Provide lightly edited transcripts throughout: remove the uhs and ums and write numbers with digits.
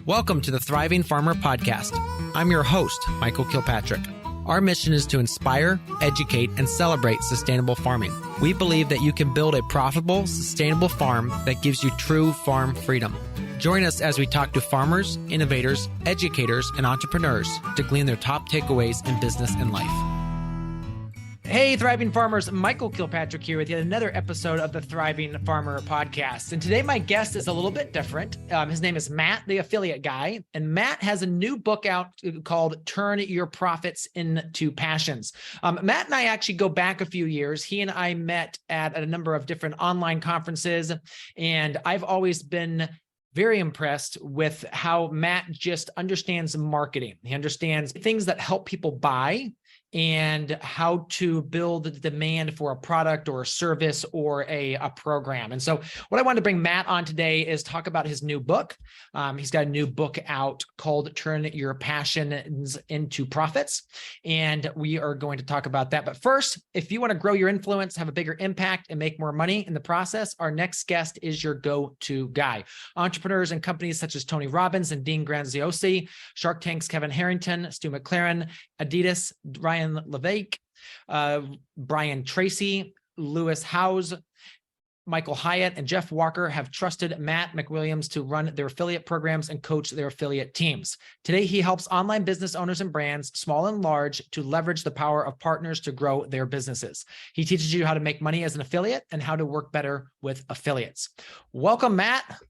Welcome to the Thriving Farmer Podcast. I'm your host, Michael Kilpatrick. Our mission is to inspire, educate, and celebrate sustainable farming. We believe that you can build a profitable, sustainable farm that gives you true farm freedom. Join us as we talk to farmers, innovators, educators, and entrepreneurs to glean their top takeaways in business and life. Hey, Thriving Farmers, Michael Kilpatrick here with yet another episode of the Thriving Farmer Podcast. And today my guest is a little bit different. His name is Matt, the affiliate guy. And Matt has a new book out called Turn Your Profits into Passions. Matt and I actually go back a few years. He and I met at a number of different online conferences. And I've always been very impressed with how Matt just understands marketing. He understands things that help people buy and how to build the demand for a product or a service or a program. And so what I wanted to bring Matt on today is talk about his new book. He's got a new book out called Turn Your Passions into Profits. And we are going to talk about that. But first, if you want to grow your influence, have a bigger impact, and make more money in the process, our next guest is your go-to guy. Entrepreneurs and companies such as Tony Robbins and Dean Graziosi, Shark Tank's Kevin Harrington, Stu McLaren, Adidas, Ryan Levesque, Brian Tracy, Lewis Howes, Michael Hyatt, and Jeff Walker have trusted Matt McWilliams to run their affiliate programs and coach their affiliate teams. Today, he helps online business owners and brands, small and large, to leverage the power of partners to grow their businesses. He teaches you how to make money as an affiliate and how to work better with affiliates. Welcome, Matt.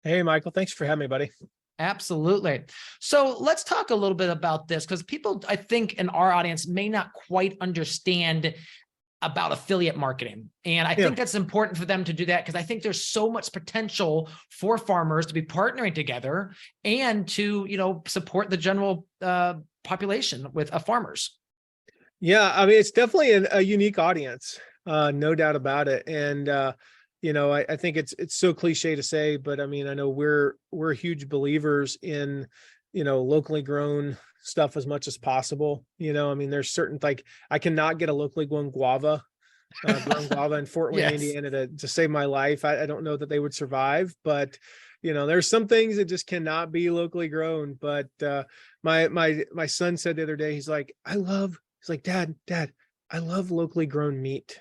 Hey, Michael. Thanks for having me, buddy. Absolutely. So let's talk a little bit about this because people, I think, in our audience may not quite understand about affiliate marketing. And I think that's important for them to do that because I think there's so much potential for farmers to be partnering together and to, support the general population with farmers. Yeah, I mean, it's definitely a unique audience, no doubt about it. And I think it's so cliche to say, but I mean, I know we're huge believers in, locally grown stuff as much as possible. I mean, there's certain, like, I cannot get a locally grown guava in Fort Wayne, Indiana to save my life. I don't know that they would survive, but there's some things that just cannot be locally grown. But my son said the other day, he's like, Dad, I love locally grown meat.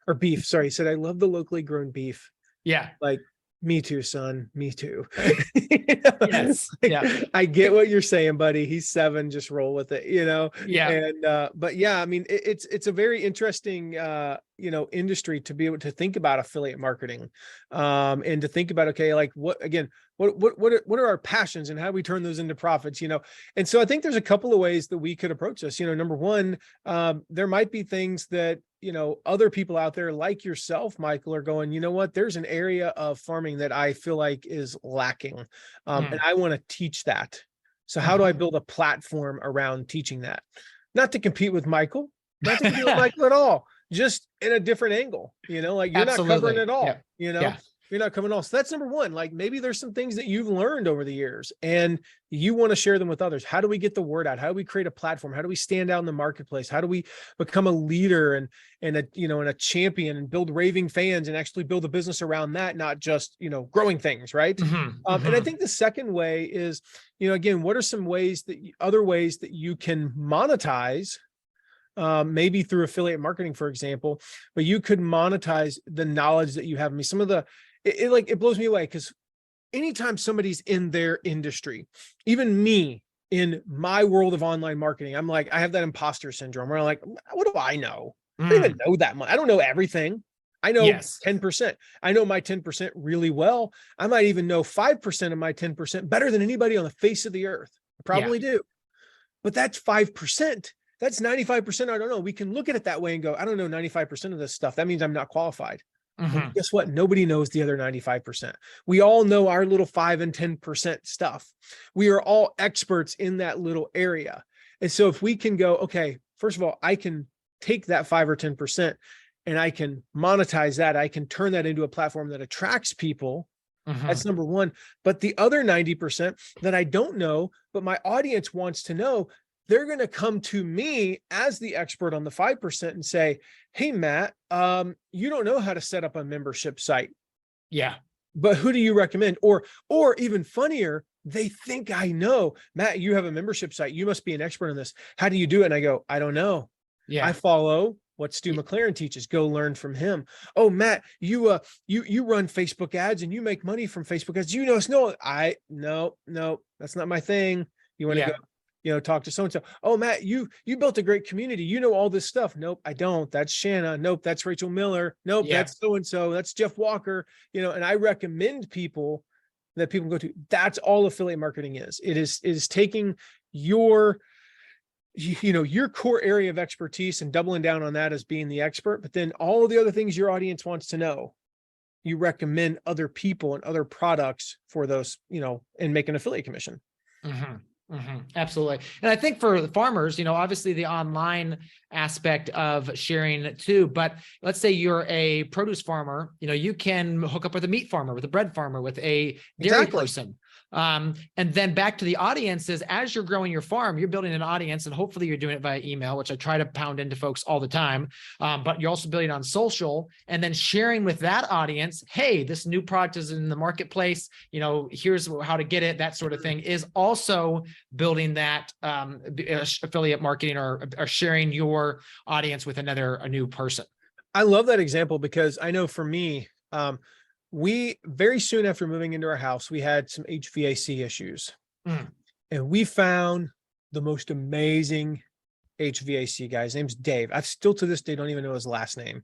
Or beef, sorry. He said, I love the locally grown beef. Yeah. Like, me too, son. Me too. Yes. Yeah. I get what you're saying, buddy. He's 7, just roll with it, Yeah. And, but yeah, I mean, it's a very interesting, industry to be able to think about affiliate marketing, and to think about, okay, like what are our passions and how do we turn those into profits, And so I think there's a couple of ways that we could approach this. Number one, there might be things that, other people out there like yourself, Michael, are going, you know what, there's an area of farming that I feel like is lacking. And I want to teach that. So how do I build a platform around teaching that? Not to compete with Michael, not to compete with Michael at all, just in a different angle, like you're not covering it all, you're not covering it all. So that's number one. Like maybe there's some things that you've learned over the years and you want to share them with others. How do we get the word out? How do we create a platform? How do we stand out in the marketplace? How do we become a leader and a champion and build raving fans and actually build a business around that, not just, growing things, right? And I think the second way is, again, what are some other ways that you can monetize, maybe through affiliate marketing, for example, but you could monetize the knowledge that you have. I mean, some of it blows me away because anytime somebody's in their industry, even me in my world of online marketing, I'm like, I have that imposter syndrome where I'm like, what do I know? I don't even know that much. I don't know everything. I know 10%. I know my 10% really well. I might even know 5% of my 10% better than anybody on the face of the earth. I probably do. But that's 5%. That's 95%. I don't know. We can look at it that way and go, I don't know 95% of this stuff. That means I'm not qualified. Well, guess what? Nobody knows the other 95%. We all know our little 5 and 10% stuff. We are all experts in that little area. And so if we can go, okay, first of all, I can take that 5 or 10% and I can monetize that. I can turn that into a platform that attracts people. That's number one. But the other 90% that I don't know, but my audience wants to know, they're going to come to me as the expert on the 5% and say, hey, Matt, you don't know how to set up a membership site. Yeah. but who do you recommend? Or even funnier, they think I know. Matt, you have a membership site. You must be an expert on this. How do you do it? And I go, I don't know. Yeah. I follow what Stu McLaren teaches. Go learn from him. Oh, Matt, you run Facebook ads and you make money from Facebook ads. You know, no, that's not my thing. You want to go, talk to so-and-so. Oh, Matt, you built a great community. You know all this stuff. Nope, I don't. That's Shanna. Nope, that's Rachel Miller. Nope, that's so-and-so. That's Jeff Walker. And I recommend people that people go to. That's all affiliate marketing is. It is taking your core area of expertise and doubling down on that as being the expert, but then all of the other things your audience wants to know, you recommend other people and other products for those, and make an affiliate commission. Absolutely. And I think for the farmers, obviously the online aspect of sharing too, but let's say you're a produce farmer, you can hook up with a meat farmer, with a bread farmer, with a dairy person. And then back to the audiences, as you're growing your farm, you're building an audience, and hopefully you're doing it via email, which I try to pound into folks all the time. But you're also building on social and then sharing with that audience, hey, this new product is in the marketplace. Here's how to get it. That sort of thing is also building that affiliate marketing or sharing your audience with a new person. I love that example because I know for me, we very soon after moving into our house, we had some HVAC issues, and we found the most amazing HVAC guy. His name's Dave. I still to this day don't even know his last name.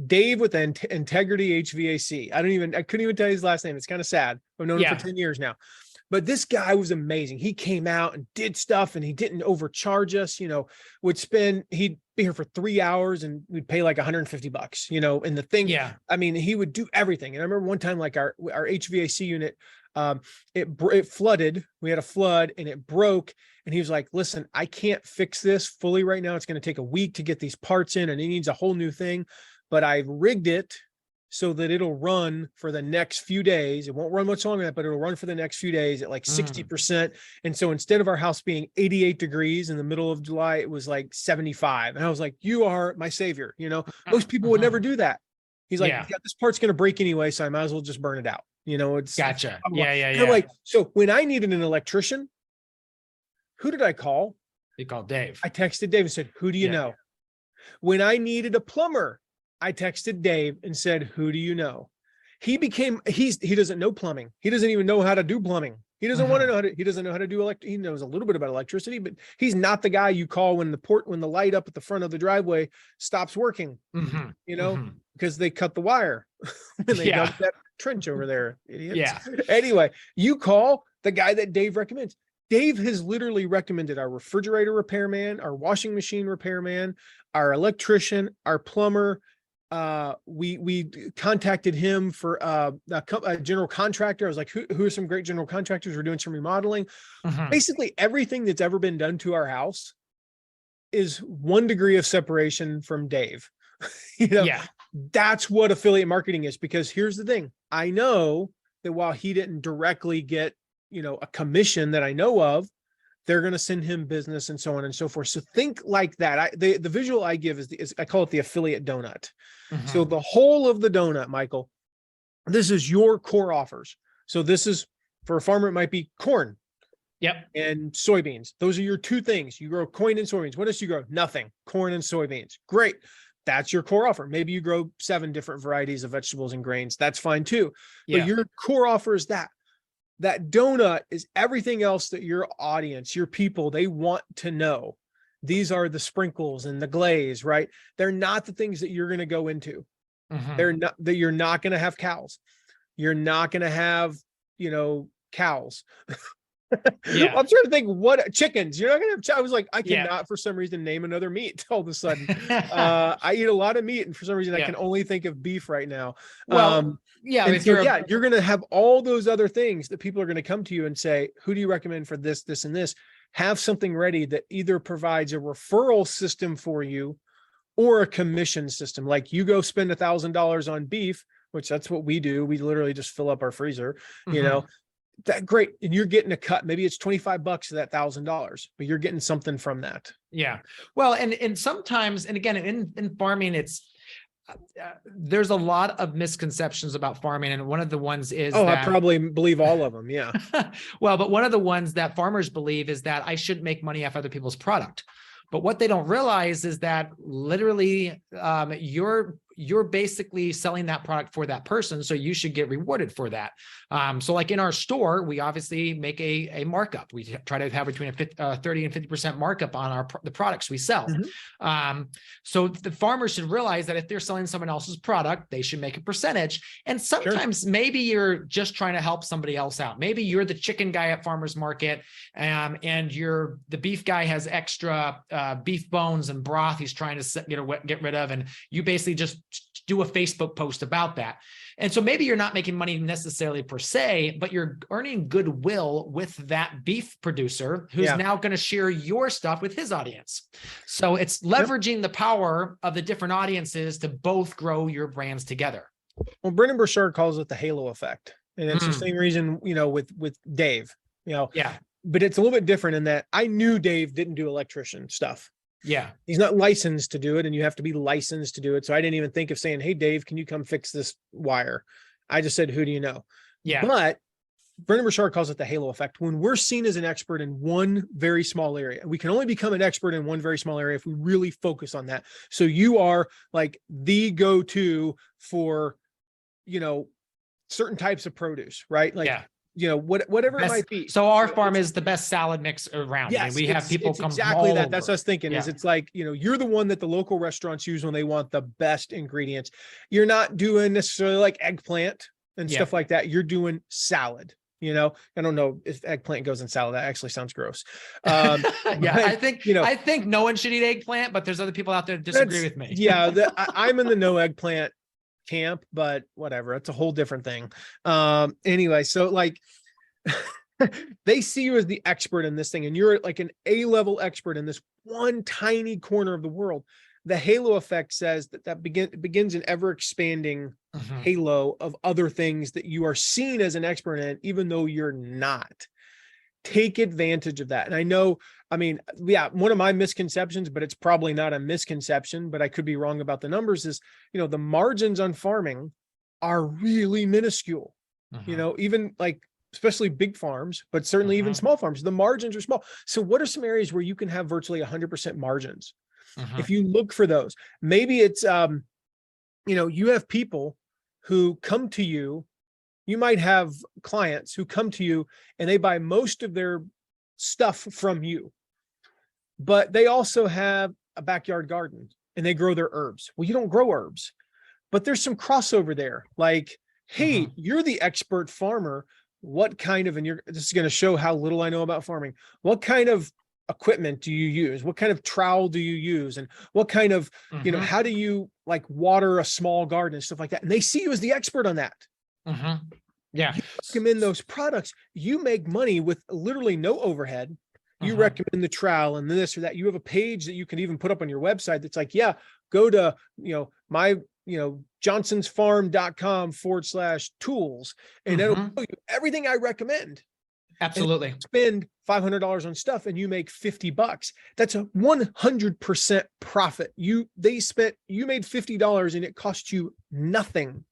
Dave with Integrity HVAC. I couldn't even tell you his last name. It's kind of sad. I've known him for 10 years now. But this guy was amazing. He came out and did stuff, and he didn't overcharge us. He'd be here for 3 hours and we'd pay like $150, and the thing, I mean, he would do everything. And I remember one time, like our HVAC unit, it flooded. We had a flood and it broke. And he was like, listen, I can't fix this fully right now. It's going to take a week to get these parts in, and he needs a whole new thing, but I've rigged it so that it'll run for the next few days. It won't run much longer than that, but it'll run for the next few days at like 60%. And so instead of our house being 88 degrees in the middle of July, it was like 75. And I was like, you are my savior. Most people would never do that. He's like, this part's going to break anyway, so I might as well just burn it out. It's gotcha. Like, so when I needed an electrician, who did I call? You called Dave. I texted Dave and said, who do you know? When I needed a plumber, I texted Dave and said, who do you know? He doesn't know plumbing. He doesn't even know how to do plumbing. He doesn't want to know he doesn't know how to do he knows a little bit about electricity, but he's not the guy you call when the light up at the front of the driveway stops working, because they cut the wire when they dug that trench over there. Idiots. Yeah. Anyway, you call the guy that Dave recommends. Dave has literally recommended our refrigerator repairman, our washing machine repairman, our electrician, our plumber. We contacted him for a general contractor. I was like, who are some great general contractors? We're doing some remodeling. Basically everything that's ever been done to our house is 1 degree of separation from Dave. That's what affiliate marketing is, because here's the thing. I know that while he didn't directly get, a commission that I know of, they're going to send him business and so on and so forth. So think like that. The visual I give is I call it the affiliate donut. So the whole of the donut, Michael, this is your core offers. So this is, for a farmer, it might be corn. And soybeans. Those are your two things. You grow corn and soybeans. What else do you grow? Nothing. Corn and soybeans. Great. That's your core offer. Maybe you grow 7 different varieties of vegetables and grains. That's fine too. But your core offer is that. That donut is everything else that your audience, your people, they want to know. These are the sprinkles and the glaze, right? They're not the things that you're going to go into. They're not, that you're not going to have cows. You're not going to have, cows. I'm trying to think what chickens. You're not going to have. I was like, I cannot for some reason name another meat all of a sudden. I eat a lot of meat, and for some reason I can only think of beef right now. Well, you're going to have all those other things that people are going to come to you and say, who do you recommend for this, this, and this? Have something ready that either provides a referral system for you or a commission system. Like you go spend $1,000 on beef, which that's what we do. We literally just fill up our freezer, that great. And you're getting a cut. Maybe it's $25 of that $1,000, but you're getting something from that. Yeah. Well, and sometimes, and again, in farming, there's a lot of misconceptions about farming. And one of the ones is I that, probably believe all of them. Yeah. well, but one of the ones that farmers believe is that I shouldn't make money off other people's product. But what they don't realize is that literally you're basically selling that product for that person. So you should get rewarded for that. So like in our store, we obviously make a markup. We try to have between a 30 and 50% markup on the products we sell. So the farmers should realize that if they're selling someone else's product, they should make a percentage. And sometimes maybe you're just trying to help somebody else out. Maybe you're the chicken guy at farmer's market, and the beef guy has extra beef bones and broth he's trying to get rid of. And you basically just do a Facebook post about that. And so maybe you're not making money necessarily per se, but you're earning goodwill with that beef producer who's now going to share your stuff with his audience. So it's leveraging the power of the different audiences to both grow your brands together. Well, Brendan Burchard calls it the halo effect. And it's the same reason, with Dave, but it's a little bit different in that I knew Dave didn't do electrician stuff. Yeah. He's not licensed to do it, and you have to be licensed to do it. So I didn't even think of saying, hey, Dave, can you come fix this wire? I just said, who do you know? Yeah. But Brendan Burchard calls it the halo effect. When we're seen as an expert in one very small area, we can only become an expert in one very small area if we really focus on that. So you are like the go-to for, certain types of produce, right? Like, whatever it might be. So our farm is the best salad mix around. Yes, I mean, we have people come exactly all that. over. That's what I was thinking. Is it's like, you're the one that the local restaurants use when they want the best ingredients. You're not doing necessarily like eggplant and stuff like that. You're doing salad. I don't know if eggplant goes in salad. That actually sounds gross. I think no one should eat eggplant, but there's other people out there that disagree with me. I'm in the no eggplant camp, but whatever. It's a whole different thing. Anyway, so like they see you as the expert in this thing, and you're like an A-level expert in this one tiny corner of the world. The halo effect says that begins an ever expanding halo of other things that you are seen as an expert in, even though you're not. Take advantage of that. And I know, one of my misconceptions, but it's probably not a misconception, but I could be wrong about the numbers, is, the margins on farming are really minuscule, even like, especially big farms, but certainly even small farms, the margins are small. So what are some areas where you can have virtually 100% margins? If you look for those, maybe it's, you have people who come to you. You might have clients who come to you and they buy most of their stuff from you, but they also have a backyard garden and they grow their herbs. Well, you don't grow herbs, but there's some crossover there. Like, hey, you're the expert farmer. What kind of, this is going to show how little I know about farming. What kind of equipment do you use? What kind of trowel do you use? And what kind of, how do you like water a small garden and stuff like that? And they see you as the expert on that. Yeah. You recommend those products. You make money with literally no overhead. You recommend the trowel and this or that. You have a page that you can even put up on your website that's like, go to, my, johnsonsfarm.com/tools. And it'll show you everything I recommend. Absolutely. And spend $500 on stuff and you make $50. That's a 100% profit. You made $50 and it cost you nothing.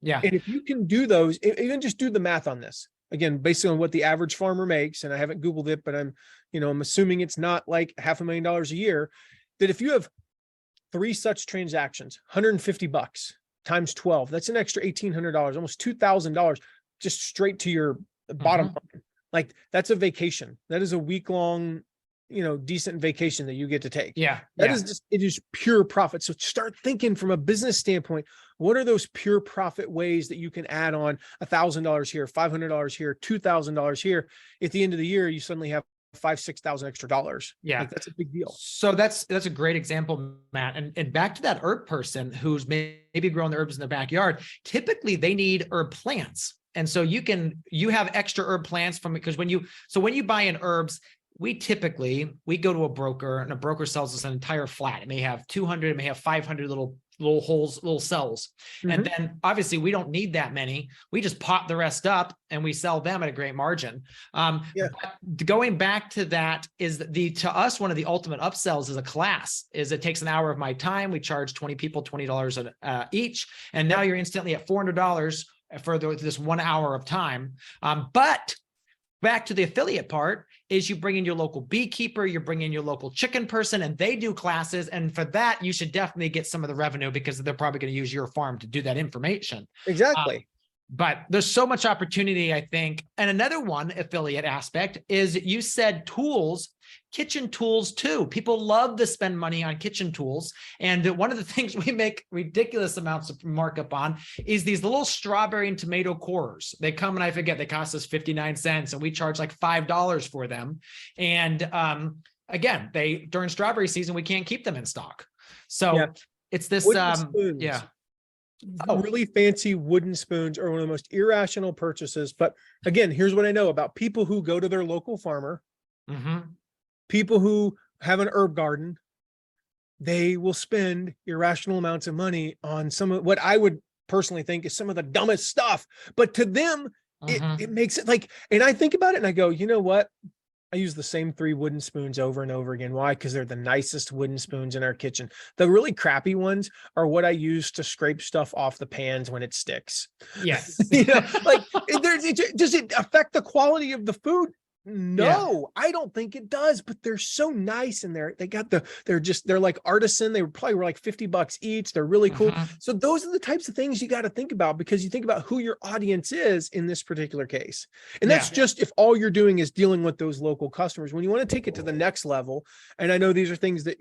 Yeah. And if you can do those, even just do the math on this again, based on what the average farmer makes. And I haven't Googled it, but I'm assuming it's not like $500,000 a year, that if you have 3 such transactions, $150 times 12, that's an extra $1,800, almost $2,000 just straight to your bottom line. Like that's a vacation. That is a week-long, decent vacation that you get to take. Yeah. It is pure profit. So start thinking from a business standpoint, what are those pure profit ways that you can add on $1,000 here, $500 here, $2,000 here. At the end of the year, you suddenly have $5,000-6,000 extra dollars. Yeah. Like, that's a big deal. So that's a great example, Matt. And back to that herb person who's maybe growing the herbs in their backyard. Typically they need herb plants. And so you have extra herb plants because when you buy in herbs, we go to a broker and a broker sells us an entire flat. It may have 200, it may have 500 little little holes, little cells. And Mhm. then obviously we don't need that many. We just pop the rest up and we sell them at a great margin. Yeah. But going back to that is to us, one of the ultimate upsells is a class. Is it takes an hour of my time. We charge 20 people $20 each. And now you're instantly at $400 for this 1 hour of time. But back to the affiliate part is you bring in your local beekeeper, you bring in your local chicken person, and they do classes. And for that, you should definitely get some of the revenue because they're probably going to use your farm to do that information. Exactly. But there's so much opportunity, I think. And another one affiliate aspect is you said tools, kitchen tools too. People love to spend money on kitchen tools. And one of the things we make ridiculous amounts of markup on is these little strawberry and tomato cores. They come and I forget, they cost us 59 cents and we charge like $5 for them. And again, during strawberry season, we can't keep them in stock. So it's this, Wooden spoons. yeah. Really fancy wooden spoons are one of the most irrational purchases. But again, here's what I know about people who go to their local farmer, people who have an herb garden. They will spend irrational amounts of money on some of what I would personally think is some of the dumbest stuff. But to them, it makes it like, and I think about it and I go, you know what? I use the same 3 wooden spoons over and over again. Why? Because they're the nicest wooden spoons in our kitchen. The really crappy ones are what I use to scrape stuff off the pans when it sticks. Yes. Like, does it affect the quality of the food? No, I don't think it does, but they're so nice and they're like artisan. They probably were like $50 each. They're really cool. So those are the types of things you got to think about because you think about who your audience is in this particular case. And that's just if all you're doing is dealing with those local customers. When you want to take it to the next level, and I know these are things that,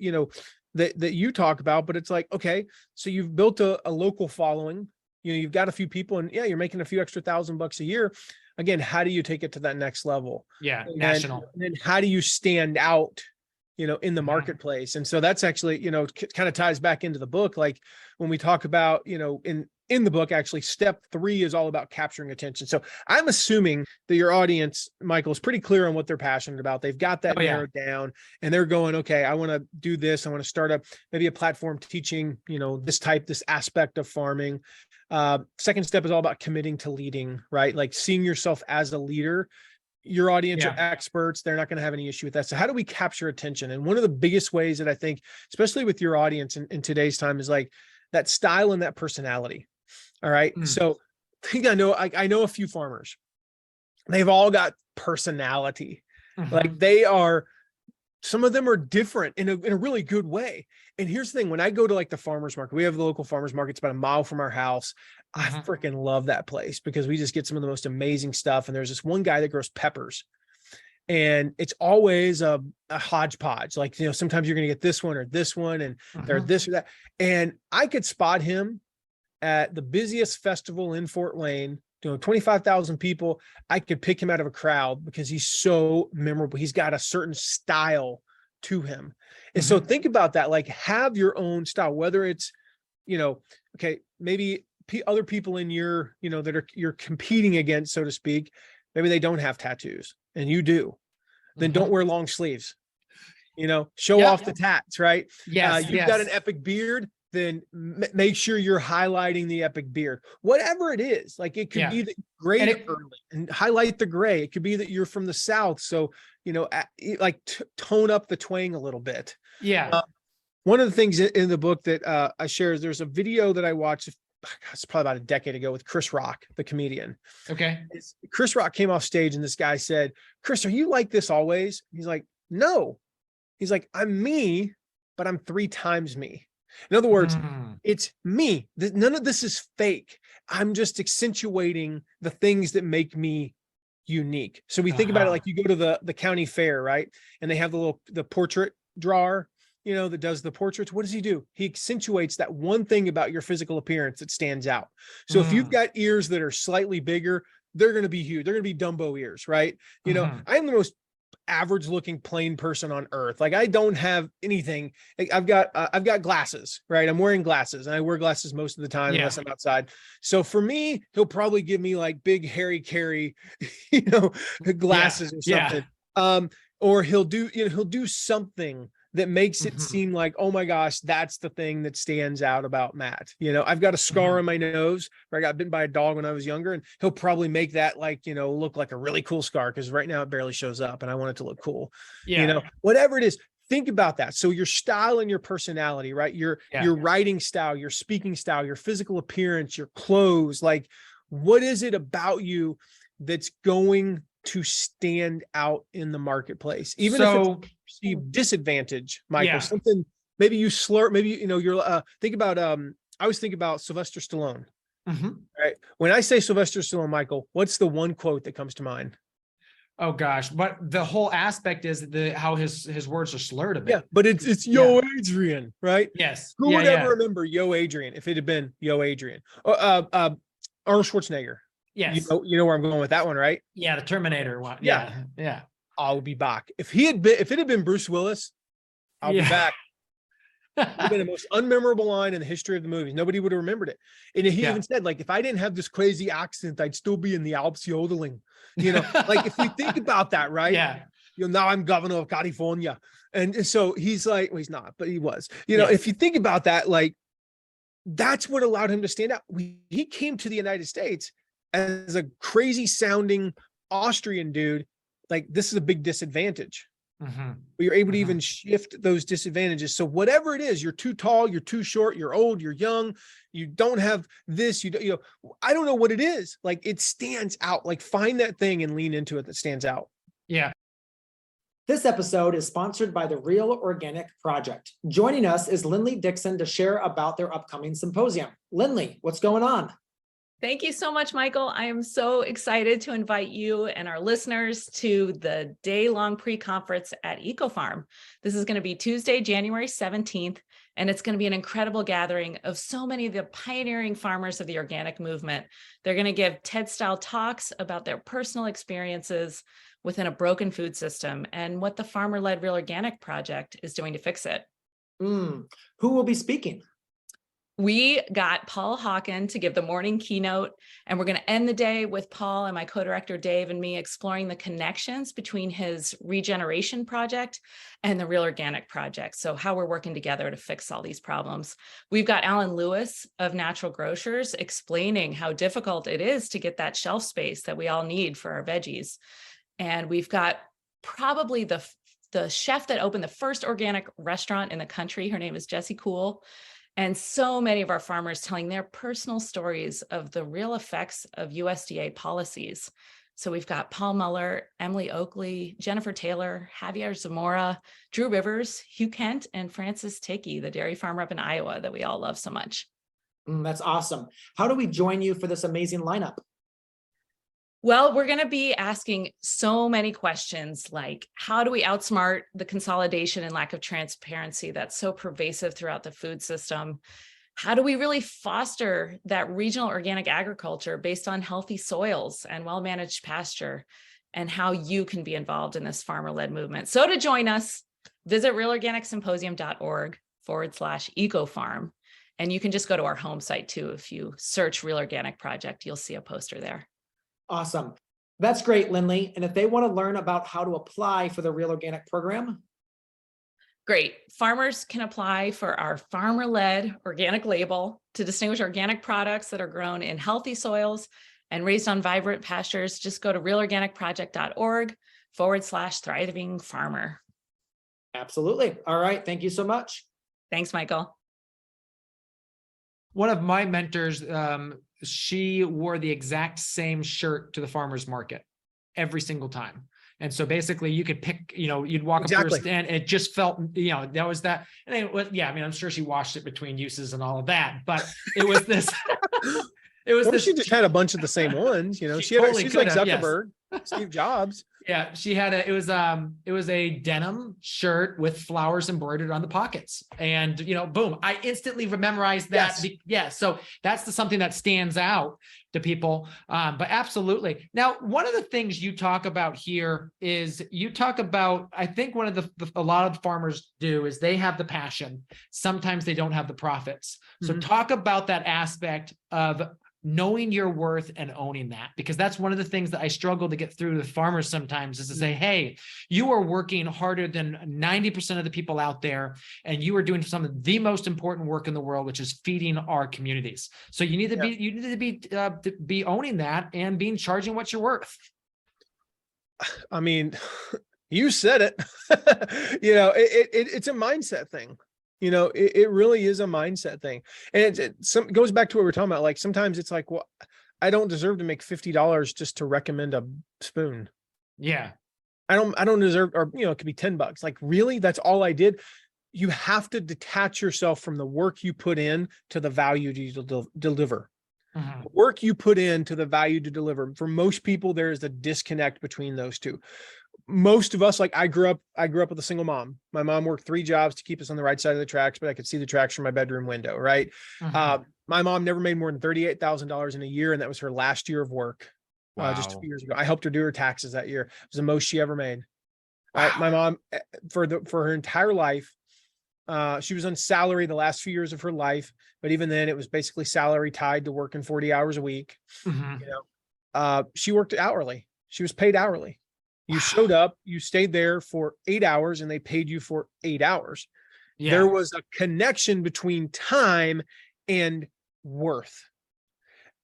that you talk about, but it's like, okay, so you've built a local following, you've got a few people and you're making a few extra $1,000 a year. Again, how do you take it to that next level? Yeah. And National. then how do you stand out, in the marketplace? And so that's actually, kind of ties back into the book. Like when we talk about, in the book, actually step 3 is all about capturing attention. So I'm assuming that your audience, Michael, is pretty clear on what they're passionate about. They've got that narrowed down and they're going, okay, I want to do this. I want to start maybe a platform teaching, this aspect of farming. Second step is all about committing to leading, right? Like seeing yourself as a leader. Your audience are experts. They're not going to have any issue with that. So how do we capture attention? And one of the biggest ways that I think, especially with your audience in today's time, is like that style and that personality. All right. So I think I know a few farmers. They've all got personality. Like some of them are different in a really good way. And here's the thing, when I go to like the farmer's market, we have the local farmer's market. It's about a mile from our house. I freaking love that place because we just get some of the most amazing stuff. And there's this one guy that grows peppers and it's always a hodgepodge. Like, sometimes you're going to get this one or this one and they're this or that. And I could spot him at the busiest festival in Fort Wayne, 25,000 people. I could pick him out of a crowd because he's so memorable. He's got a certain style to him. And so think about that, like have your own style, whether it's, okay, maybe other people in your, that you're competing against, so to speak, maybe they don't have tattoos and you do, then don't wear long sleeves, show off the tats, right? You've got an epic beard, then make sure you're highlighting the epic beard, whatever it is. Like it could be the gray early and highlight the gray. It could be that you're from the South. So, tone up the twang a little bit. One of the things in the book that I share is there's a video that I watched. It's probably about a decade ago with Chris Rock, the comedian. Okay. Chris Rock came off stage and this guy said, "Chris, are you like this always?" He's like, "No." He's like, "I'm me, but I'm 3 times me." In other words, it's me. None of this is fake. I'm just accentuating the things that make me unique. So we think about it like you go to the county fair, right? And they have the portrait drawer, that does the portraits. What does he do? He accentuates that one thing about your physical appearance that stands out. So if you've got ears that are slightly bigger, they're going to be huge. They're going to be Dumbo ears, right? I'm the most average looking plain person on earth. Like I don't have anything. Like, I've got glasses, right? I'm wearing glasses and I wear glasses most of the time unless I'm outside. So for me, he'll probably give me like big Harry Carey, glasses or something. Or he'll do something that makes it seem like, oh my gosh, that's the thing that stands out about Matt. I've got a scar on my nose where I got bitten by a dog when I was younger, and he'll probably make that look like a really cool scar, because right now it barely shows up and I want it to look cool. Whatever it is, think about that. So your style and your personality, right? Your writing style, your speaking style, your physical appearance, your clothes, like what is it about you that's going to stand out in the marketplace, even if it's perceived disadvantage, Michael? Something maybe you slur, maybe you're think about I always think about Sylvester Stallone. Right, when I say Sylvester Stallone, Michael, what's the one quote that comes to mind? Oh gosh, but the whole aspect is how his words are slurred a bit. Yeah, but it's Yo Adrian, right? Yes. Who would ever remember Yo Adrian if it had been Yo Adrian? Arnold Schwarzenegger. Yes. You know where I'm going with that one, right? Yeah, the Terminator one. Yeah. I'll be back. If it had been Bruce Willis, I'll be back. It would have been the most unmemorable line in the history of the movies. Nobody would have remembered it. And he even said, like, if I didn't have this crazy accent, I'd still be in the Alps yodeling. Like if you think about that, right? Yeah. Now I'm governor of California. And so he's like, well, he's not, but he was. If you think about that, like, that's what allowed him to stand out. He came to the United States as a crazy sounding Austrian dude. Like, this is a big disadvantage. But you're able to even shift those disadvantages. So whatever it is, you're too tall, you're too short, you're old, you're young, you don't have this, I don't know what it is. Like, it stands out. Like, find that thing and lean into it that stands out. Yeah. This episode is sponsored by the Real Organic Project. Joining us is Lindley Dixon to share about their upcoming symposium. Lindley, what's going on? Thank you so much, Michael. I am so excited to invite you and our listeners to the day-long pre-conference at EcoFarm. This is going to be Tuesday, January 17th, and it's going to be an incredible gathering of so many of the pioneering farmers of the organic movement. They're going to give TED-style talks about their personal experiences within a broken food system and what the farmer-led Real Organic Project is doing to fix it. Who will be speaking? We got Paul Hawken to give the morning keynote, and we're going to end the day with Paul and my co-director Dave and me exploring the connections between his regeneration project and the Real Organic Project. So how we're working together to fix all these problems. We've got Alan Lewis of Natural Grocers explaining how difficult it is to get that shelf space that we all need for our veggies. And we've got probably the chef that opened the first organic restaurant in the country. Her name is Jessie Cool. And so many of our farmers telling their personal stories of the real effects of USDA policies. So we've got Paul Muller, Emily Oakley, Jennifer Taylor, Javier Zamora, Drew Rivers, Hugh Kent, and Francis Takey, the dairy farmer up in Iowa that we all love so much. That's awesome. How do we join you for this amazing lineup? Well, we're going to be asking so many questions like, how do we outsmart the consolidation and lack of transparency that's so pervasive throughout the food system? How do we really foster that regional organic agriculture based on healthy soils and well-managed pasture? And how you can be involved in this farmer-led movement. So to join us, visit realorganicsymposium.org/ecofarm. And you can just go to our home site too. If you search Real Organic Project, you'll see a poster there. Awesome. That's great, Lindley. And if they want to learn about how to apply for the Real Organic program? Great. Farmers can apply for our farmer-led organic label to distinguish organic products that are grown in healthy soils and raised on vibrant pastures. Just go to realorganicproject.org/thriving farmer. Absolutely. All right. Thank you so much. Thanks, Michael. One of my mentors, she wore the exact same shirt to the farmer's market every single time. And so basically you could pick, you'd walk up to her stand and it just felt, that was that. And then, I'm sure she washed it between uses and all of that, but it was this, she just had a bunch of the same ones, she's like Zuckerberg, Steve Jobs. Yeah, she had it was a denim shirt with flowers embroidered on the pockets, and boom, I instantly memorized that. Yes. So that's something that stands out to people. But absolutely. Now, one of the things you talk about here is I think one of a lot of farmers do is they have the passion. Sometimes they don't have the profits. So talk about that aspect of knowing your worth and owning that, because that's one of the things that I struggle to get through to farmers sometimes, is to say, hey, you are working harder than 90% of the people out there, and you are doing some of the most important work in the world, which is feeding our communities. So you need to be owning that and charging what you're worth. I mean, you said it. It's a mindset thing. It really is a mindset thing. And it goes back to what we're talking about. Like, sometimes it's like, well, I don't deserve to make $50 just to recommend a spoon. Yeah. I don't deserve, or, it could be $10. Like, really? That's all I did. You have to detach yourself from the work you put in to the value you deliver. Mm-hmm. The work you put in to the value to deliver. For most people, there is a disconnect between those two. Most of us, like, I grew up with a single mom. My mom worked 3 jobs to keep us on the right side of the tracks, but I could see the tracks from my bedroom window. Right. Mm-hmm. My mom never made more than $38,000 in a year. And that was her last year of work. Wow. Just 2 years ago. I helped her do her taxes that year. It was the most she ever made. Wow. Right. My mom, for her entire life, she was on salary the last few years of her life, but even then it was basically salary tied to working 40 hours a week. Mm-hmm. She worked hourly. She was paid hourly. You showed up, you stayed there for 8 hours, and they paid you for 8 hours. Yeah. There was a connection between time and worth.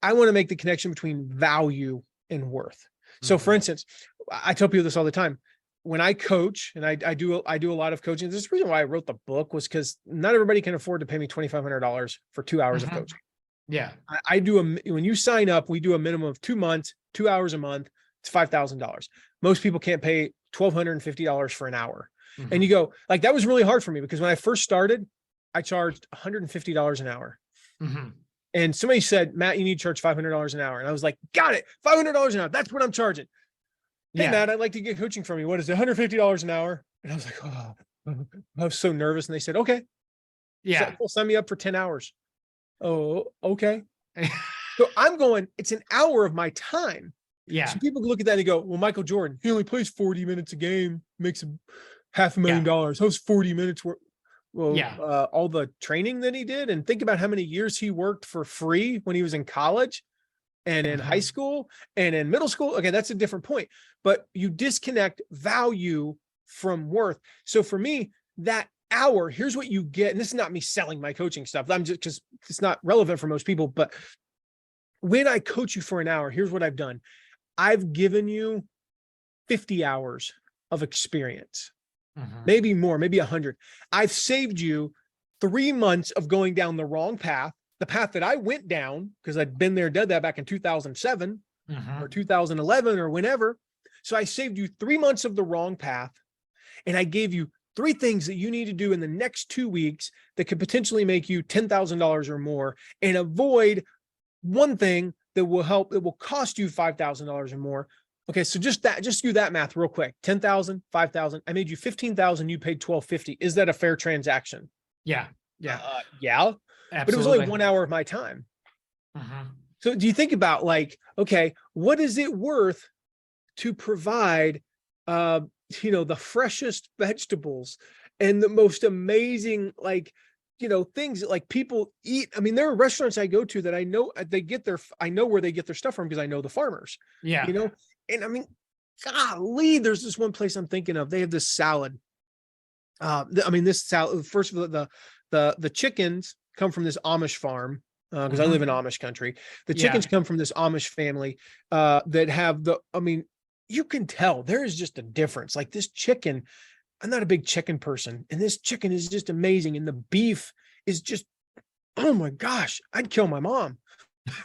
I want to make the connection between value and worth. Mm-hmm. So, for instance, I tell people this all the time. When I coach, and I do a lot of coaching. This is the reason why I wrote the book, was because not everybody can afford to pay me $2,500 for 2 hours of coaching. Yeah. When you sign up, we do a minimum of 2 months, 2 hours a month. It's $5,000. Most people can't pay $1,250 for an hour. Mm-hmm. And you go, like, that was really hard for me, because when I first started, I charged $150 an hour. Mm-hmm. And somebody said, Matt, you need to charge $500 an hour. And I was like, got it. $500 an hour. That's what I'm charging. Hey, Matt, I'd like to get coaching from you. What is it? $150 an hour? And I was like, oh, I was so nervous. And they said, okay. Yeah. So, sign me up for 10 hours. Oh, okay. So I'm going, it's an hour of my time. Yeah. So people look at that and go, well, Michael Jordan, he only plays 40 minutes a game, makes $500,000. How's 40 minutes worth? Well, all the training that he did, and think about how many years he worked for free when he was in college and in high school and in middle school. Okay, that's a different point, but you disconnect value from worth. So for me, that hour, here's what you get. And this is not me selling my coaching stuff. I'm just, because it's not relevant for most people, but when I coach you for an hour, here's what I've done. I've given you 50 hours of experience, maybe more, maybe 100. I've saved you 3 months of going down the wrong path, the path that I went down, because I'd been there, did that back in 2007 or 2011 or whenever. So I saved you 3 months of the wrong path. And I gave you 3 things that you need to do in the next 2 weeks that could potentially make you $10,000 or more, and avoid one thing that will help, it will cost you $5,000 or more. Okay. So just do that math real quick. 10,000, 5,000. I made you 15,000. You paid 1,250. Is that a fair transaction? Yeah. Yeah. Yeah. Absolutely. But it was only 1 hour of my time. So do you think about, like, okay, what is it worth to provide, the freshest vegetables and the most amazing, like, things that, like, people eat. I mean, there are restaurants I go to that I know I know where they get their stuff from, because I know the farmers. Yeah. And I mean, golly, there's this one place I'm thinking of. They have this salad. This salad, first of all, the chickens come from this Amish farm, because I live in Amish country. The chickens come from this Amish family that have you can tell there is just a difference. Like, this chicken, I'm not a big chicken person, and this chicken is just amazing. And the beef is just, oh my gosh, I'd kill my mom.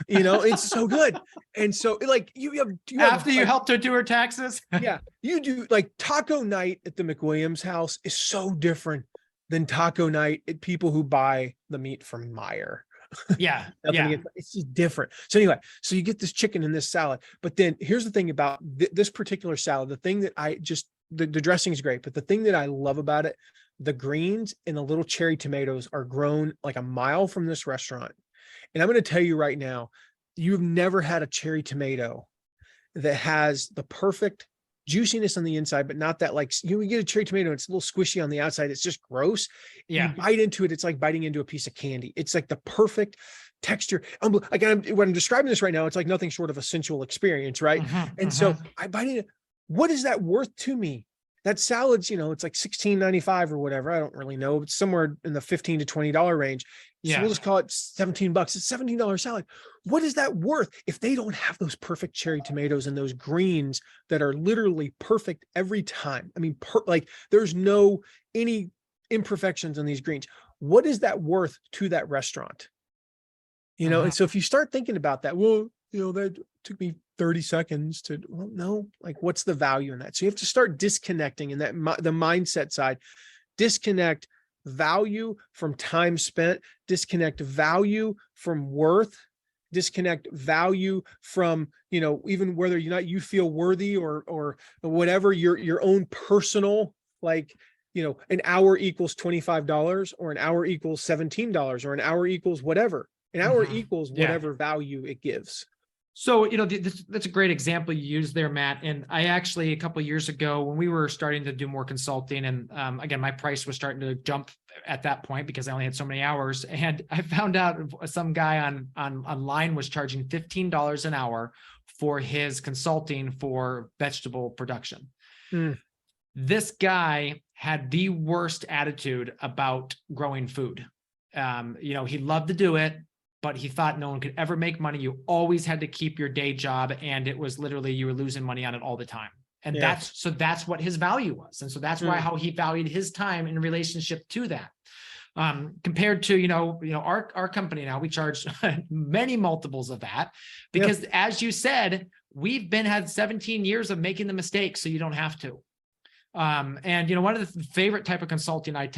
It's so good. And so, like, you helped her do her taxes. Yeah. You do, like, taco night at the McWilliams house is so different than taco night at people who buy the meat from Meyer. Yeah. It's just different. So anyway, so you get this chicken in this salad, but then here's the thing about this particular salad. The thing that the dressing is great, but the thing that I love about it, the greens and the little cherry tomatoes are grown like a mile from this restaurant. And I'm going to tell you right now, you've never had a cherry tomato that has the perfect juiciness on the inside, but not that, like, you get a cherry tomato, it's a little squishy on the outside. It's just gross. Yeah. You bite into it, it's like biting into a piece of candy. It's like the perfect texture. Again, when I'm describing this right now, it's like nothing short of a sensual experience, right? And so I bite into, what is that worth to me? That salad's, it's like $16.95 or whatever. I don't really know. It's somewhere in the $15 to $20 range. So we'll just call it $17. It's a $17 salad. What is that worth if they don't have those perfect cherry tomatoes and those greens that are literally perfect every time? I mean, like there's no any imperfections in these greens. What is that worth to that restaurant? And so if you start thinking about that, well, that took me 30 seconds to, well, no, like what's the value in that? So you have to start disconnecting in that, the mindset side, disconnect value from time spent, disconnect value from worth, disconnect value from, even whether you feel worthy or whatever, your own personal, like, an hour equals $25 or an hour equals $17 or an hour equals whatever. An hour equals whatever value it gives. So, that's a great example you used there, Matt. And I actually, a couple of years ago, when we were starting to do more consulting, and again, my price was starting to jump at that point because I only had so many hours. And I found out some guy online was charging $15 an hour for his consulting for vegetable production. This guy had the worst attitude about growing food. He loved to do it, but he thought no one could ever make money. You always had to keep your day job. And it was literally, you were losing money on it all the time. And that's what his value was. And so that's why how he valued his time in relationship to that. Compared to, our company now, we charge many multiples of that because as you said, we've had 17 years of making the mistakes so you don't have to. And one of the favorite type of consulting I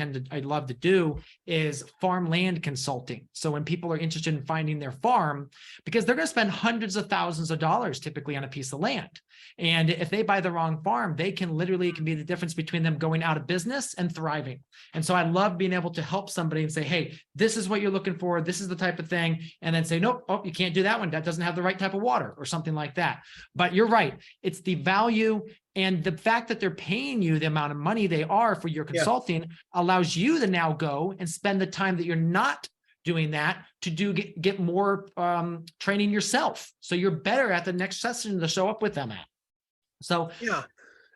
love to do is farmland consulting. So when people are interested in finding their farm, because they're going to spend hundreds of thousands of dollars typically on a piece of land. And if they buy the wrong farm, it can be the difference between them going out of business and thriving. And so I love being able to help somebody and say, hey, this is what you're looking for. This is the type of thing. And then say, nope, you can't do that one. That doesn't have the right type of water or something like that. But you're right. It's the value. And the fact that they're paying you the amount of money they are for your consulting allows you to now go and spend the time that you're not doing that to get more training yourself. So you're better at the next session to show up with them at. So,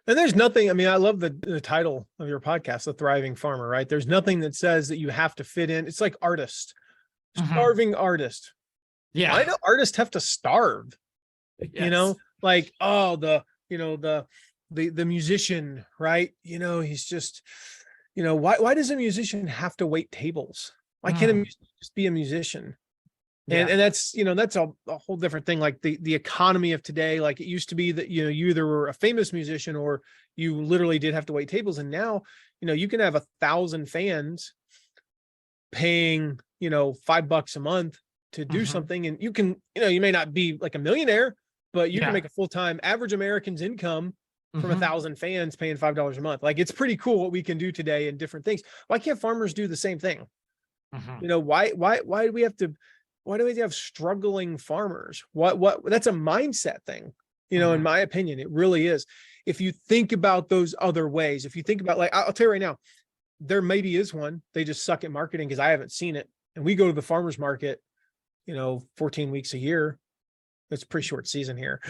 and there's nothing, I love the title of your podcast, The Thriving Farmer, right? There's nothing that says that you have to fit in. It's like artist, starving artist. Yeah. Why do artists have to starve? Yes. Like, the musician, right? He's just, why does a musician have to wait tables? Why can't a musician just be a musician? And that's, that's a whole different thing. Like the economy of today, like it used to be that, you either were a famous musician or you literally did have to wait tables. And now, you can have 1,000 fans paying, $5 a month to do something. And you can, you may not be like a millionaire, but you can make a full-time average American's income from 1,000 fans paying $5 a month. Like it's pretty cool what we can do today and different things. Why can't farmers do the same thing? Why do we have to, why do we have struggling farmers? What that's a mindset thing, in my opinion, it really is. If you think about those other ways, if you think about, like, I'll tell you right now, there maybe is one, they just suck at marketing because I haven't seen it. And we go to the farmer's market, 14 weeks a year. It's a pretty short season here.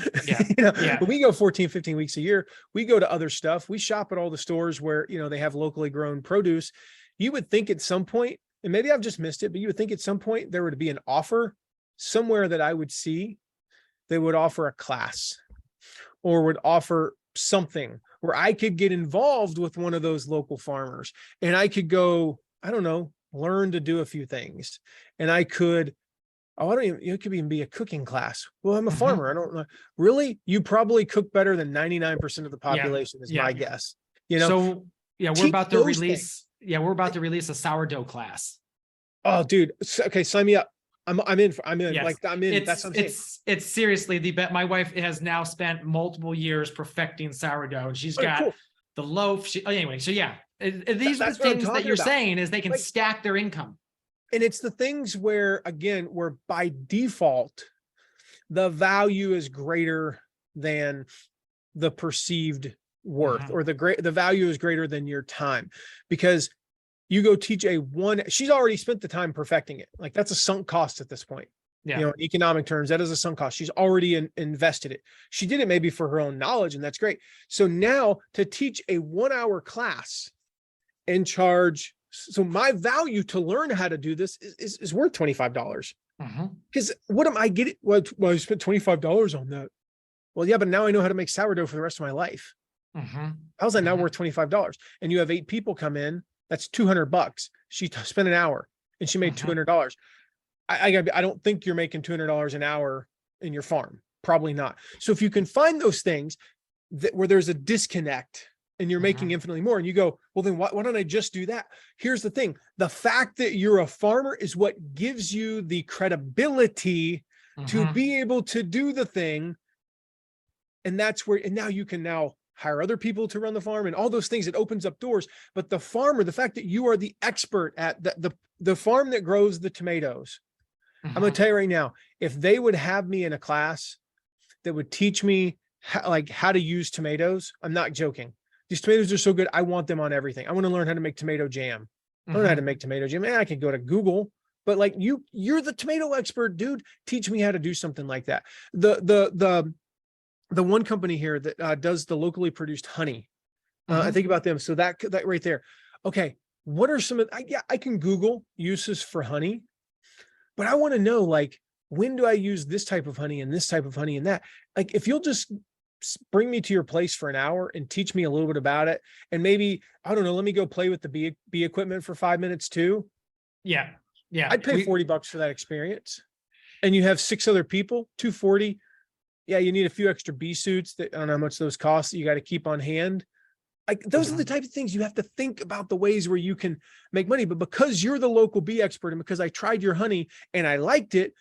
But we go 14, 15 weeks a year. We go to other stuff. We shop at all the stores where, they have locally grown produce. You would think at some point, and maybe I've just missed it, but you would think at some point there would be an offer somewhere that I would see, they would offer a class or would offer something where I could get involved with one of those local farmers and I could go, I don't know, learn to do a few things. And I could, it could even be a cooking class. Well, I'm a farmer. I don't know. Really? You probably cook better than 99% of the population is my guess. So we're about to release. We're about to release a sourdough class. Oh, dude. Okay. Sign me up. I'm in. Yes. Like I'm in. It's seriously the bet. My wife has now spent multiple years perfecting sourdough and she's got the loaf. Anyway. So these are the things that you're saying is they can stack their income. And it's the things where by default, the value is greater than the perceived worth or the value is greater than your time, because You go teach she's already spent the time perfecting it. Like that's a sunk cost at this point. Yeah. You know, in economic terms, that is a sunk cost. She's already invested it. She did it maybe for her own knowledge, and that's great. So now to teach a 1-hour class and charge, so my value to learn how to do this is worth $25. Because what am I getting? Well, I spent $25 on that. Well, yeah, but now I know how to make sourdough for the rest of my life. How's that now worth $25? And you have 8 people come in, that's $200. She spent an hour and she made $200. I don't think you're making $200 an hour in your farm. Probably not. So if you can find those things where there's a disconnect and you're making infinitely more, and you go, well, then why don't I just do that? Here's the thing. The fact that you're a farmer is what gives you the credibility to be able to do the thing. And that's where, and now you can now hire other people to run the farm and all those things. It opens up doors. But the farmer, the fact that you are the expert at the farm that grows the tomatoes, I'm going to tell you right now, if they would have me in a class that would teach me how to use tomatoes, I'm not joking. These tomatoes are so good. I want them on everything. I want to learn how to make tomato jam. I don't know how to make tomato jam. I can go to Google, but like you're the tomato expert, dude. Teach me how to do something like that. The one company here that does the locally produced honey, I think about them. So that right there. Okay. What are some of, I can Google uses for honey, but I want to know, like, when do I use this type of honey and this type of honey and that? Like, if you'll just bring me to your place for an hour and teach me a little bit about it, and maybe, I don't know, let me go play with the bee equipment for 5 minutes too. Yeah. I'd pay $40 for that experience. And you have 6 other people, $240. Yeah, you need a few extra bee suits that I don't know how much those cost that you got to keep on hand. Like those are the types of things you have to think about, the ways where you can make money. But because you're the local bee expert and because I tried your honey and I liked it,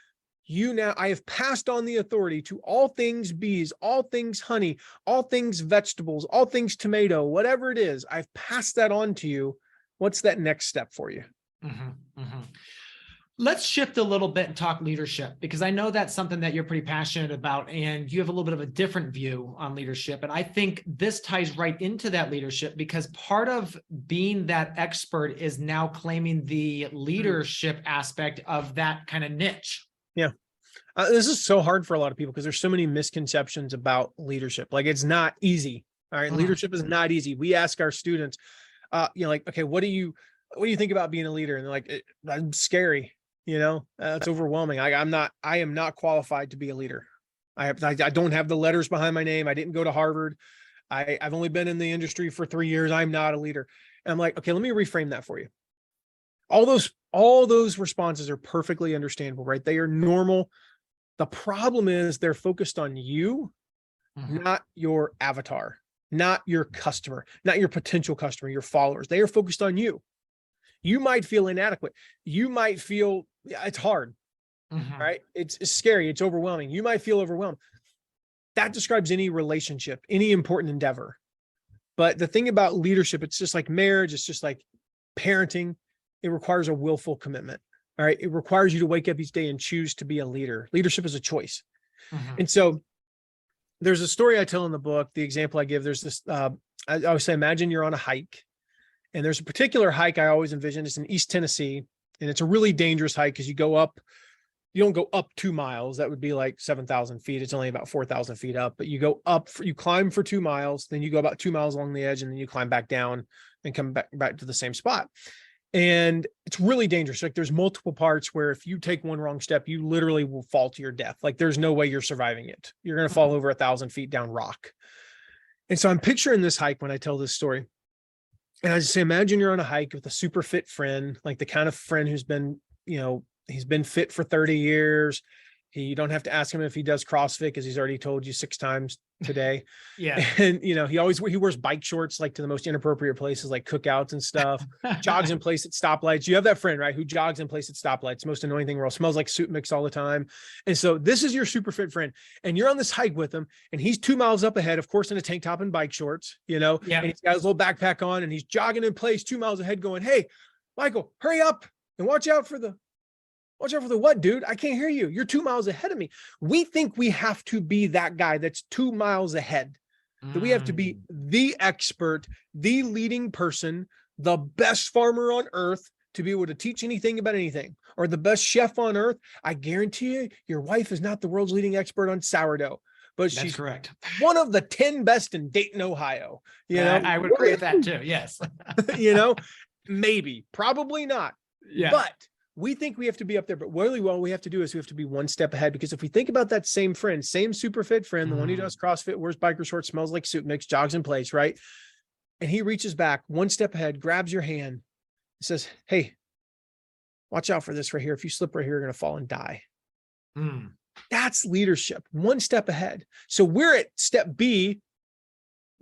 I have passed on the authority to all things bees, all things honey, all things vegetables, all things tomato, whatever it is, I've passed that on to you. What's that next step for you? Let's shift a little bit and talk leadership, because I know that's something that you're pretty passionate about and you have a little bit of a different view on leadership. And I think this ties right into that leadership, because part of being that expert is now claiming the leadership aspect of that kind of niche. Yeah. This is so hard for a lot of people because there's so many misconceptions about leadership. Like, it's not easy. All right. Leadership is not easy. We ask our students, like, okay, what do you think about being a leader? And they're like, I'm scary. It's overwhelming. I am not qualified to be a leader. I don't have the letters behind my name. I didn't go to Harvard. I've only been in the industry for 3 years. I'm not a leader. And I'm like, okay, let me reframe that for you. All those responses are perfectly understandable, right? They are normal. The problem is they're focused on you, not your avatar, not your customer, not your potential customer, your followers. They are focused on you. You might feel inadequate. You might feel, it's hard, right? It's scary. It's overwhelming. You might feel overwhelmed. That describes any relationship, any important endeavor. But the thing about leadership, it's just like marriage. It's just like parenting. It requires a willful commitment. All right. It requires you to wake up each day and choose to be a leader. Leadership is a choice. And so there's a story I tell in the book. The example I give, there's this, I always say, imagine you're on a hike. And there's a particular hike I always envision. It's in East Tennessee. And it's a really dangerous hike because you don't go up 2 miles. That would be like 7,000 feet. It's only about 4,000 feet up, but you go up, you climb for 2 miles, then you go about 2 miles along the edge, and then you climb back down and come back to the same spot. And it's really dangerous. Like, there's multiple parts where if you take one wrong step, you literally will fall to your death. Like, there's no way you're surviving it. You're going to fall over 1,000 feet down rock. And so I'm picturing this hike when I tell this story. And I just say, imagine you're on a hike with a super fit friend, like the kind of friend who's been, he's been fit for 30 years. You don't have to ask him if he does CrossFit because he's already told you 6 times today. Yeah. And, he wears bike shorts, like to the most inappropriate places, like cookouts and stuff, jogs in place at stoplights. You have that friend, right? Who jogs in place at stoplights, most annoying thing in the world, smells like soup mix all the time. And so this is your super fit friend, and you're on this hike with him, and he's 2 miles up ahead, of course, in a tank top and bike shorts, and he's got his little backpack on, and he's jogging in place 2 miles ahead going, hey, Michael, hurry up and watch out for the what, dude? I can't hear you. You're 2 miles ahead of me. We think we have to be that guy that's 2 miles ahead, that we have to be the expert, the leading person the best farmer on earth to be able to teach anything about anything, or the best chef on earth, I guarantee you, your wife is not the world's leading expert on sourdough, but That's she's correct. one of the 10 best in Dayton, Ohio. You know, I would agree with that too. Yes. you know, maybe, probably not. Yeah. But we think we have to be up there. But really, what we have to do is we have to be one step ahead. Because if we think about that same friend, same super fit friend, the one who does CrossFit, wears biker shorts, smells like soup mix, jogs in place, right? And he reaches back one step ahead, grabs your hand, says, hey, watch out for this right here. If you slip right here, you're going to fall and die. That's leadership, one step ahead. So we're at step B.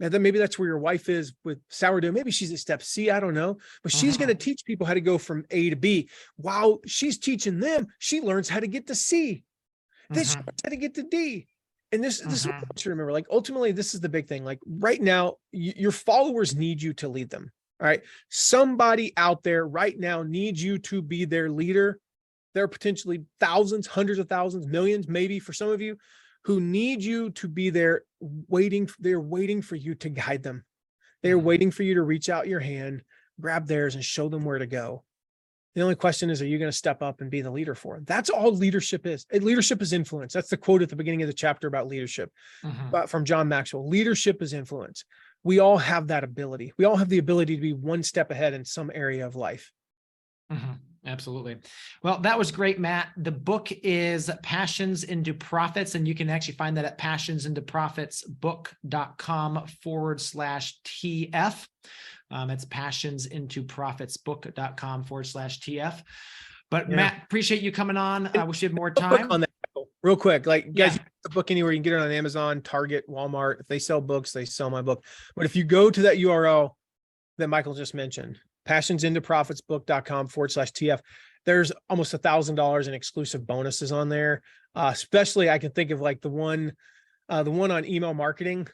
And then maybe that's where your wife is with sourdough. Maybe she's at step C. I don't know. But she's going to teach people how to go from A to B. While she's teaching them, she learns how to get to C. Then she learns how to get to D. And this is what I want you to remember. Like, ultimately, this is the big thing. Like right now, your followers need you to lead them. All right. Somebody out there right now needs you to be their leader. There are potentially thousands, hundreds of thousands, millions, maybe for some of you, who need you to be there waiting. They're waiting for you to guide them. They're waiting for you to reach out your hand, grab theirs, and show them where to go. The only question is, are you going to step up and be the leader for them? That's all leadership is. Leadership is influence. That's the quote at the beginning of the chapter about leadership from John Maxwell. Leadership is influence. We all have that ability. We all have the ability to be one step ahead in some area of life. Absolutely. Well, that was great, Matt. The book is Passions into Profits, and you can actually find that at passionsintoprofitsbook.com/TF. It's passionsintoprofitsbook.com/TF. But Matt, appreciate you coming on. I wish you had more time. On that, real quick, like guys, you can get the book anywhere. You can get it on Amazon, Target, Walmart. If they sell books, they sell my book. But if you go to that URL that Michael just mentioned, passionsintoprofitsbook.com/TF, there's almost $1,000 in exclusive bonuses on there. Especially I can think of like the one on email marketing.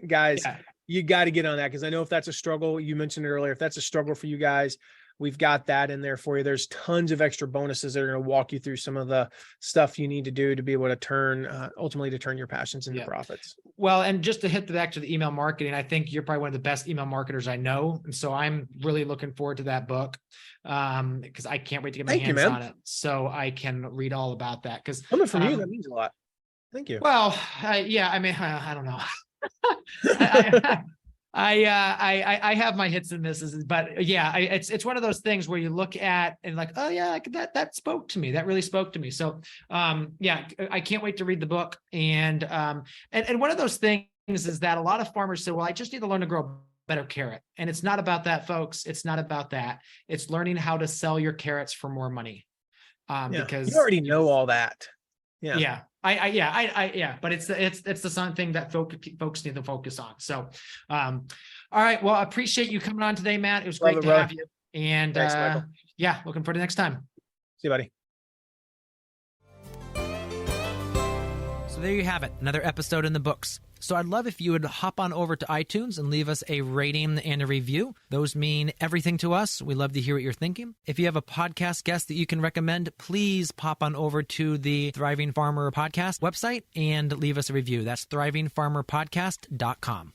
Guys, you got to get on that, because I know if that's a struggle, you mentioned it earlier, if that's a struggle for you guys, we've got that in there for you. There's tons of extra bonuses that are going to walk you through some of the stuff you need to do to be able to ultimately turn your passions into profits. Well, and just to hit back to the email marketing, I think you're probably one of the best email marketers I know. And so I'm really looking forward to that book, because I can't wait to get my hands on it so I can read all about that. Because coming from you, that means a lot. Thank you. Well, I don't know. I have my hits and misses, but it's one of those things where you look at and like, oh yeah, that spoke to me. That really spoke to me. So, I can't wait to read the book. And one of those things is that a lot of farmers say, well, I just need to learn to grow a better carrot. And it's not about that, folks. It's not about that. It's learning how to sell your carrots for more money. Because you already know all that. But it's the something that folks need to focus on. So, all right. Well, I appreciate you coming on today, Matt. It was great to have you. And thanks, Michael. Looking forward to next time. See you, buddy. So there you have it, another episode in the books. So I'd love if you would hop on over to iTunes and leave us a rating and a review. Those mean everything to us. We love to hear what you're thinking. If you have a podcast guest that you can recommend, please pop on over to the Thriving Farmer Podcast website and leave us a review. That's thrivingfarmerpodcast.com.